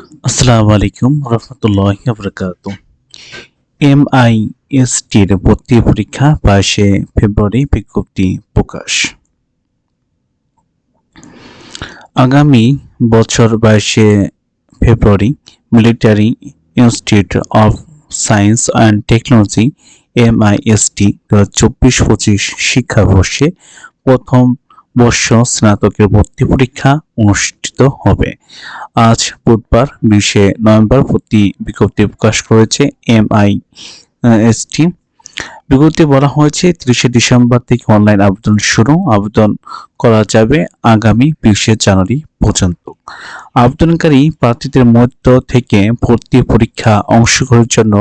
আসসালামু আলাইকুম রহমতুল্লাহি বারাকাতুহু। এমআইএসটির ভর্তি পরীক্ষা 22শে ফেব্রুয়ারি বিজ্ঞপ্তি প্রকাশ। আগামী বছর 22শে February military institute of science and technology MIST 2024-25 শিক্ষাবর্ষে প্রথম বর্ষ স্নাতকের ভর্তি পরীক্ষা অনুষ্ঠিত হবে। আজ বুধবার 20শে নভেম্বর ভর্তি বিজ্ঞপ্তি প্রকাশ করেছে এমআইএসটি। বিজ্ঞপ্তি বলা হয়েছে 30শে ডিসেম্বর থেকে অনলাইন আবেদন শুরু। আবেদন করা যাবে আগামী 20শে জানুয়ারি পর্যন্ত। আবেদনকারী প্রার্থীদের মধ্য থেকে ভর্তি পরীক্ষা অংশগ্রহণের জন্য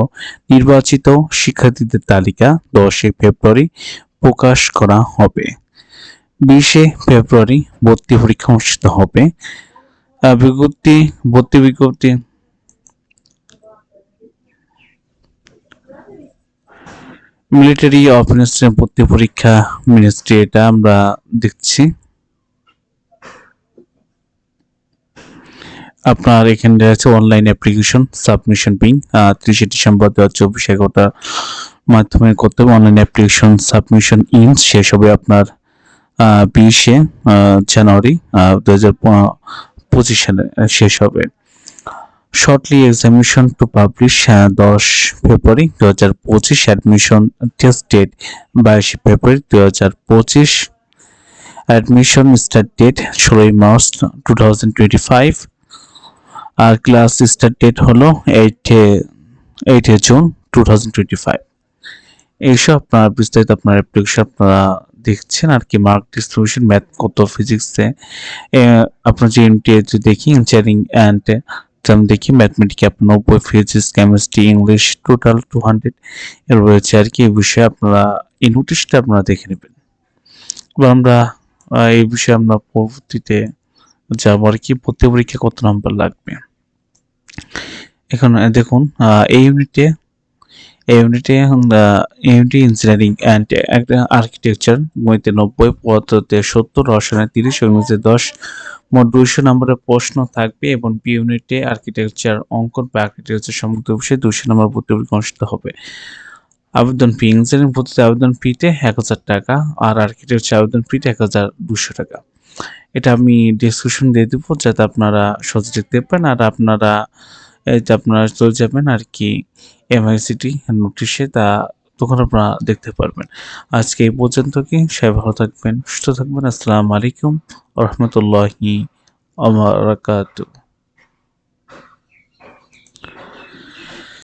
নির্বাচিত শিক্ষার্থীদের তালিকা 10শে ফেব্রুয়ারি প্রকাশ করা হবে। 20শে ফেব্রুয়ারি ভর্তি পরীক্ষা অনুষ্ঠিত হবে। ভর্তি বিজ্ঞপ্তি মিলিটারি অফিসার ভর্তি পরীক্ষা মিনিস্ট্রি, এটা আমরা দেখছি। আপনার এখানে আছে অনলাইন অ্যাপ্লিকেশন সাবমিশন পিং 30শে ডিসেম্বর 2024 11টার মাধ্যমে করতে হবে। অনলাইন অ্যাপ্লিকেশন সাবমিশন শেষ হবে আপনার 20শে জানুয়ারি 2025 সালে শেষ হবে। Shortly examination to publish 10 February 2025। Admission test date 22 February 2025। Admission start date 16 March 2025। আর ক্লাস স্টার্ট ডেট হলো 8 জুন 2025। এইসব আপনার বিস্তারিত আপনার অ্যাপ্লিকেশন আপনারা দেখছেন আর কি। মার্ক ডিস্ট্রিবিউশন ম্যাথ কত, ফিজিক্সে আপনার যে এমটিএ যদি দেখি ইঞ্জিনিয়ারিং অ্যান্ড দেখি ম্যাথমেটিক্স আপনার 90, ফিজিক্স কেমিস্ট্রি ইংলিশ টোটাল 200 এর রয়েছে আর কি। এই বিষয়ে আপনারা এই নোটিশটা আপনারা দেখে নেবেন। এবার আমরা এই বিষয়ে আমরা পরবর্তীতে যাবো আর কি। ভর্তি পরীক্ষা কত নাম্বার লাগবে এখন দেখুন। এই ইউনিটে ইঞ্জিনিয়ারিং অ্যান্ড আর্কিটেকচার গণিতে 90, পদার্থতে 70, রসায়নে 30, ইংরেজিতে 10, মোট 200 নম্বরের প্রশ্ন থাকবে। এবং বি ইউনিটে আর্কিটেকচার অঙ্কন বা আর্কিটেকচার সম্পর্কিত বিষয়ে 200 নম্বর ভর্তি পরীক্ষা অনুষ্ঠিত হবে। আবেদন ফি ইঞ্জিনিয়ারিং ভর্তিতে আবেদন ফিতে 1000 টাকা, আর আর্কিটেকচার আবেদন ফিতে 1200 টাকা। এটা আমি ডিসক্রিপশন দিয়ে দেবো যাতে আপনারা সহজে দেখতে পান। আর আপনারা আপনারা চলে যাবেন আর কি এমআইসিটি নোটিশে, তখন আপনারা দেখতে পারবেন। আজকে এই পর্যন্ত কি, সবাই ভালো থাকবেন, সুস্থ থাকবেন। আসসালামু আলাইকুম রহমতুল্লাহি ওয়া বারাকাতুহু।